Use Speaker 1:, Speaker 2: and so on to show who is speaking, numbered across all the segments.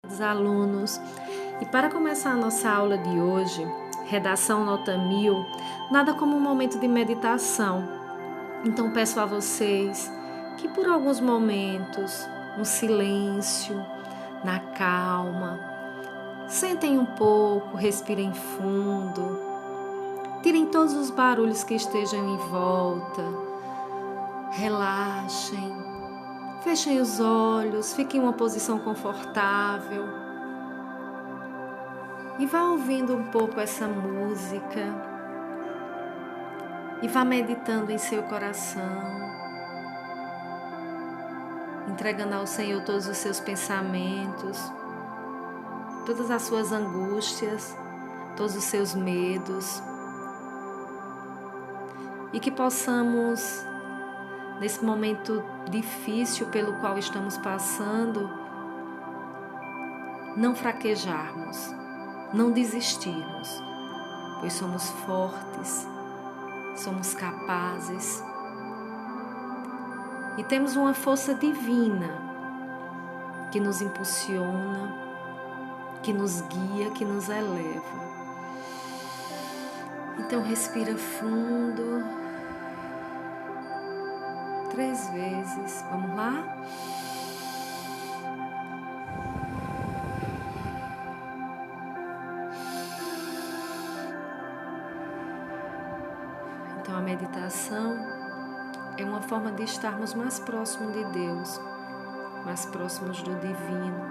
Speaker 1: Dos alunos. E para começar a nossa aula de hoje, redação nota 1000, nada como um momento de meditação. Então peço a vocês que por alguns momentos, no silêncio, na calma, sentem um pouco, respirem fundo, tirem todos os barulhos que estejam em volta, relaxem, fechem os olhos, fiquem em uma posição confortável. E vá ouvindo um pouco essa música e vá meditando em seu coração, entregando ao Senhor todos os seus pensamentos, todas as suas angústias, todos os seus medos. E que possamos, nesse momento difícil pelo qual estamos passando, não fraquejarmos, não desistirmos, pois somos fortes, somos capazes e temos uma força divina que nos impulsiona, que nos guia, que nos eleva. Então respira fundo, 3 vezes, vamos lá? Então a meditação é uma forma de estarmos mais próximos de Deus, mais próximos do divino,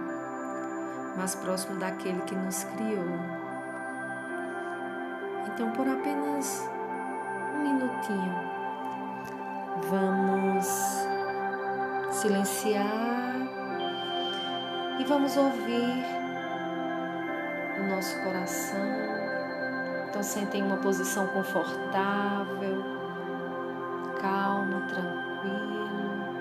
Speaker 1: mais próximo daquele que nos criou. Então por apenas um minutinho, vamos silenciar e vamos ouvir o nosso coração. Então sente em uma posição confortável, calmo, tranquilo,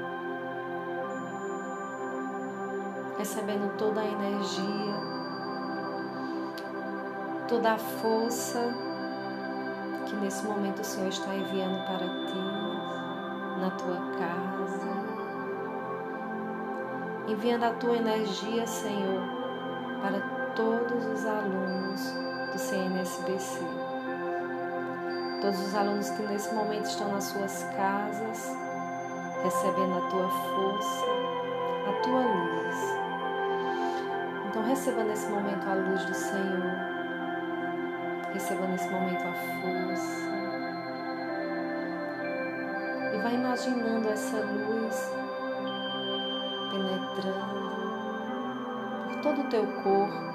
Speaker 1: recebendo toda a energia, toda a força que nesse momento o Senhor está enviando para ti, na tua casa, enviando a tua energia, Senhor, para todos os alunos do CNSBC. Todos os alunos que nesse momento estão nas suas casas, recebendo a tua força, a tua luz. Então receba nesse momento a luz do Senhor, receba nesse momento a força. E vai imaginando essa luz penetrando por todo o teu corpo,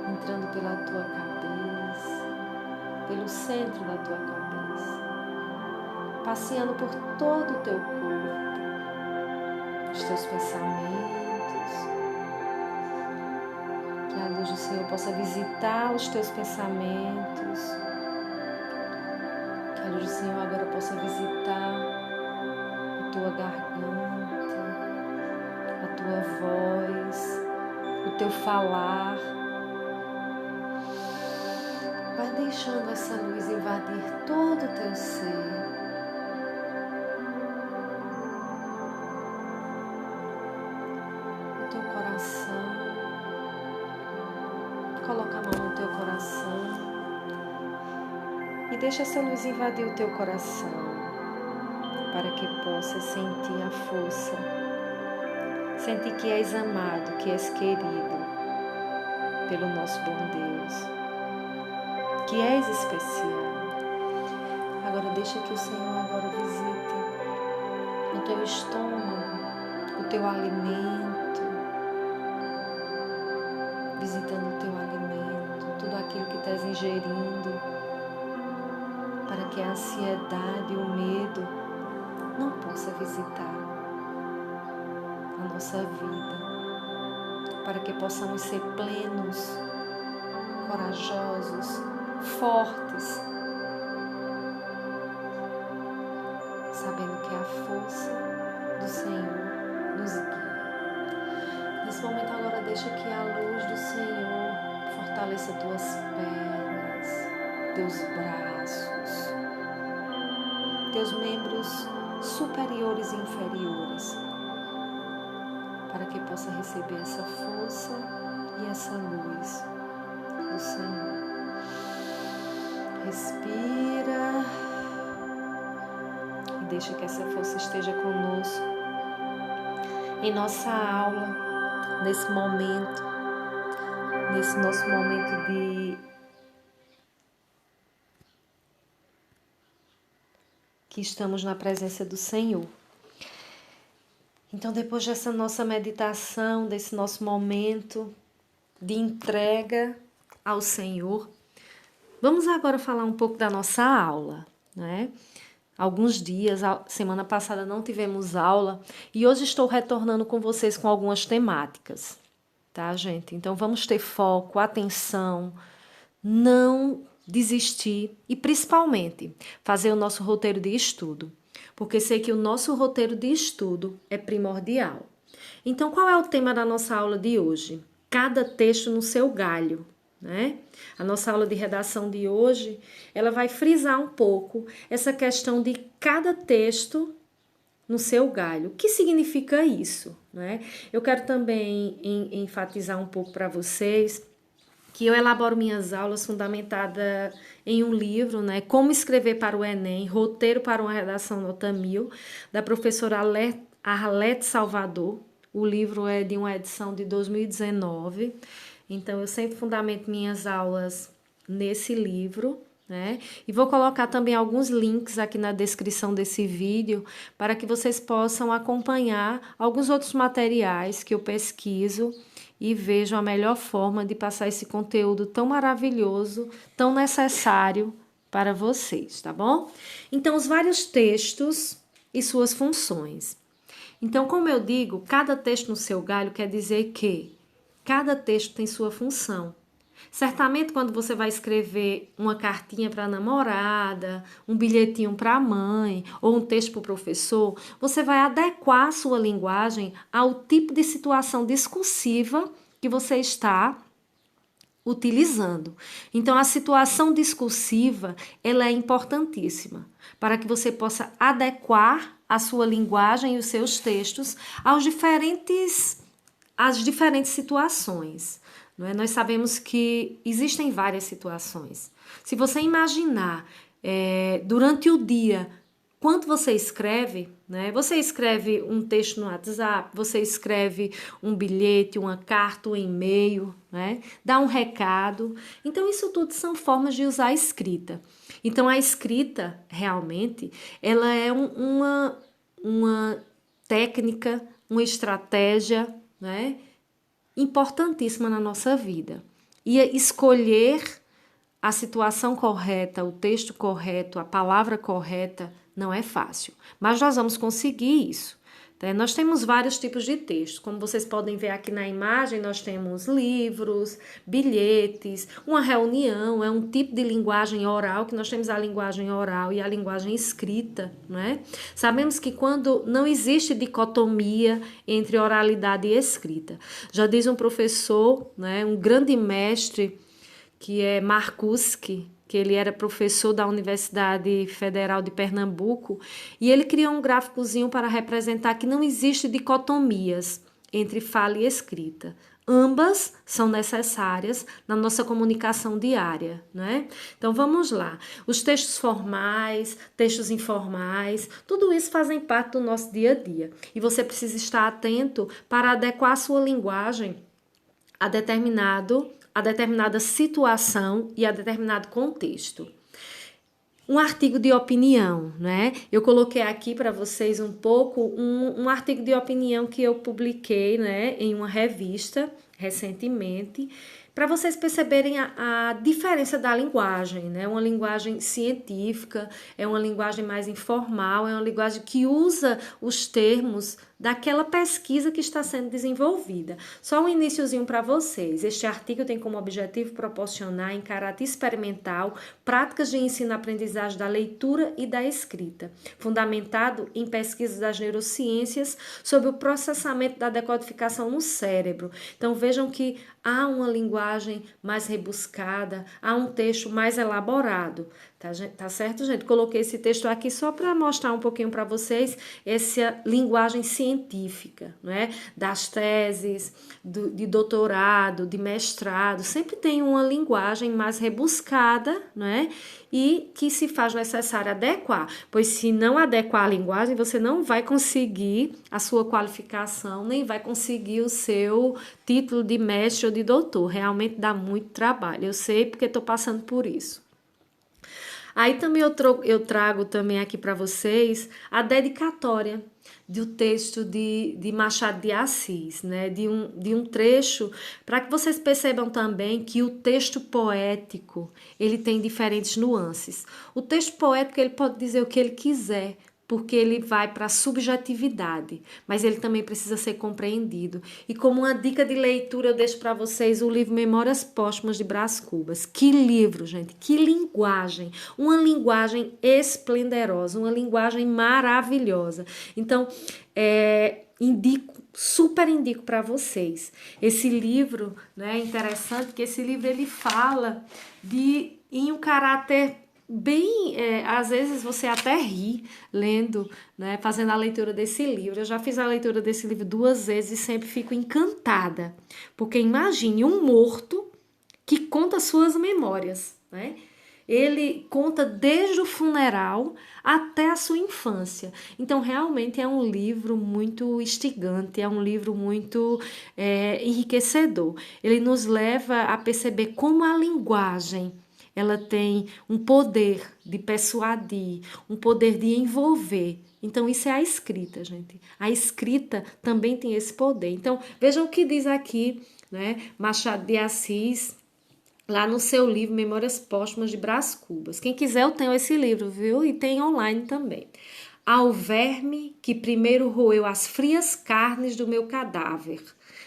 Speaker 1: entrando pela tua cabeça, pelo centro da tua cabeça, passeando por todo o teu corpo, os teus pensamentos, que a luz do Senhor possa visitar os teus pensamentos, que a luz do Senhor agora possa visitar a tua garganta, a tua voz, o teu falar. Vai deixando essa luz invadir todo o teu ser. O teu coração. Coloca a mão no teu coração. E deixa essa luz invadir o teu coração, para que possa sentir a força. Sentir que és amado, que és querido pelo nosso bom Deus, que és especial. Agora deixa que o Senhor agora visite o teu estômago, o teu alimento, visitando o teu alimento, tudo aquilo que estás ingerindo, para que a ansiedade e o medo não possa visitar a nossa vida, para que possamos ser plenos, corajosos, fortes, sabendo que a força do Senhor nos guia. Nesse momento agora deixa que a luz do Senhor fortaleça tuas pernas, teus braços, teus membros superiores e inferiores. para que possa receber essa força e essa luz do Senhor. Respira e deixa que essa força esteja conosco em nossa aula, nesse nosso momento que estamos na presença do Senhor. Então, depois dessa nossa meditação, desse nosso momento de entrega ao Senhor, vamos agora falar um pouco da nossa aula, né? Alguns dias, semana passada não tivemos aula e hoje estou retornando com vocês com algumas temáticas, tá, gente? Então, vamos ter foco, atenção, não desistir e, principalmente, fazer o nosso roteiro de estudo, porque sei que o nosso roteiro de estudo é primordial. Então, qual é o tema da nossa aula de hoje? Cada texto no seu galho, né? A nossa aula de redação de hoje, ela vai frisar um pouco essa questão de cada texto no seu galho. O que significa isso, né? Eu quero também enfatizar um pouco para vocês que eu elaboro minhas aulas fundamentada em um livro, né? Como escrever para o Enem, roteiro para uma redação nota 1000, da professora Arlete Salvador. O livro é de uma edição de 2019, então eu sempre fundamento minhas aulas nesse livro, né? E vou colocar também alguns links aqui na descrição desse vídeo para que vocês possam acompanhar alguns outros materiais que eu pesquiso e vejo a melhor forma de passar esse conteúdo tão maravilhoso, tão necessário para vocês, tá bom? Então, os vários textos e suas funções. Então, como eu digo, cada texto no seu galho quer dizer que cada texto tem sua função. Certamente, quando você vai escrever uma cartinha para a namorada, um bilhetinho para a mãe ou um texto para o professor, você vai adequar a sua linguagem ao tipo de situação discursiva que você está utilizando. Então, a situação discursiva, ela é importantíssima para que você possa adequar a sua linguagem e os seus textos às diferentes situações. Não é? Nós sabemos que existem várias situações. Se você imaginar durante o dia quanto você escreve, né? Você escreve um texto no WhatsApp, você escreve um bilhete, uma carta, um e-mail, né? Dá um recado. Então, isso tudo são formas de usar a escrita. Então, a escrita, realmente, ela é uma técnica, uma estratégia, né? Importantíssima na nossa vida. E escolher a situação correta, o texto correto, a palavra correta, não é fácil. Mas nós vamos conseguir isso. Tá? Nós temos vários tipos de textos. Como vocês podem ver aqui na imagem, nós temos livros, bilhetes, uma reunião, é um tipo de linguagem oral, que nós temos a linguagem oral e a linguagem escrita, né? Sabemos que quando não existe dicotomia entre oralidade e escrita. Já diz um professor, né, um grande mestre, que é Marcuski, que ele era professor da Universidade Federal de Pernambuco, e ele criou um gráficozinho para representar que não existe dicotomias entre fala e escrita. Ambas são necessárias na nossa comunicação diária, né? Então, vamos lá. Os textos formais, textos informais, tudo isso fazem parte do nosso dia a dia. E você precisa estar atento para adequar a sua linguagem a determinada situação e a determinado contexto. Um artigo de opinião, né? Eu coloquei aqui para vocês um pouco um artigo de opinião que eu publiquei, né, em uma revista recentemente, para vocês perceberem a diferença da linguagem, né? Uma linguagem científica, é uma linguagem mais informal, é uma linguagem que usa os termos daquela pesquisa que está sendo desenvolvida. Só um iniciozinho para vocês. Este artigo tem como objetivo proporcionar, em caráter experimental, práticas de ensino-aprendizagem da leitura e da escrita, fundamentado em pesquisas das neurociências sobre o processamento da decodificação no cérebro. Então, vejam que há uma linguagem linguagem mais rebuscada, há um texto mais elaborado. Tá certo, gente? Coloquei esse texto aqui só para mostrar um pouquinho para vocês essa linguagem científica, não é? Das teses, de doutorado, de mestrado, sempre tem uma linguagem mais rebuscada, não é? E que se faz necessário adequar, pois se não adequar a linguagem, você não vai conseguir a sua qualificação, nem vai conseguir o seu título de mestre ou de doutor. Realmente dá muito trabalho, eu sei porque estou passando por isso. Aí também eu trago também aqui para vocês a dedicatória do texto de Machado de Assis, né? De um trecho, para que vocês percebam também que o texto poético, ele tem diferentes nuances. O texto poético, ele pode dizer o que ele quiser, porque ele vai para a subjetividade, mas ele também precisa ser compreendido. E como uma dica de leitura, eu deixo para vocês o livro Memórias Póstumas de Brás Cubas. Que livro, gente, que linguagem, uma linguagem esplendorosa, uma linguagem maravilhosa. Então, super indico para vocês. Esse livro, né, é interessante que esse livro ele fala em um caráter bem, às vezes você até ri lendo, né, fazendo a leitura desse livro. Eu já fiz a leitura desse livro 2 vezes e sempre fico encantada, porque imagine um morto que conta suas memórias, né? Ele conta desde o funeral até a sua infância. Então, realmente é um livro muito instigante, é um livro muito enriquecedor. Ele nos leva a perceber como a linguagem ela tem um poder de persuadir, um poder de envolver. Então, isso é a escrita, gente. A escrita também tem esse poder. Então, vejam o que diz aqui, né, Machado de Assis, lá no seu livro Memórias Póstumas de Brás Cubas. Quem quiser, eu tenho esse livro, viu? E tem online também. Ao verme que primeiro roeu as frias carnes do meu cadáver,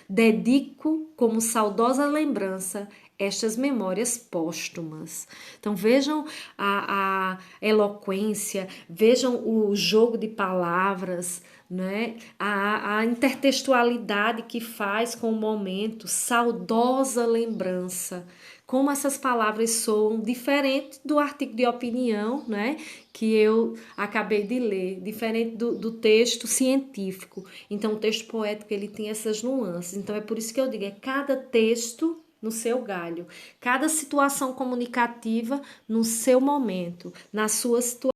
Speaker 1: dedico como saudosa lembrança estas memórias póstumas. Então vejam a eloquência, vejam o jogo de palavras, né? A intertextualidade que faz com o momento, saudosa lembrança. Como essas palavras soam diferente do artigo de opinião, né, que eu acabei de ler, diferente do texto científico. Então, o texto poético ele tem essas nuances. Então, é por isso que eu digo, é cada texto no seu galho, cada situação comunicativa no seu momento, na sua situação.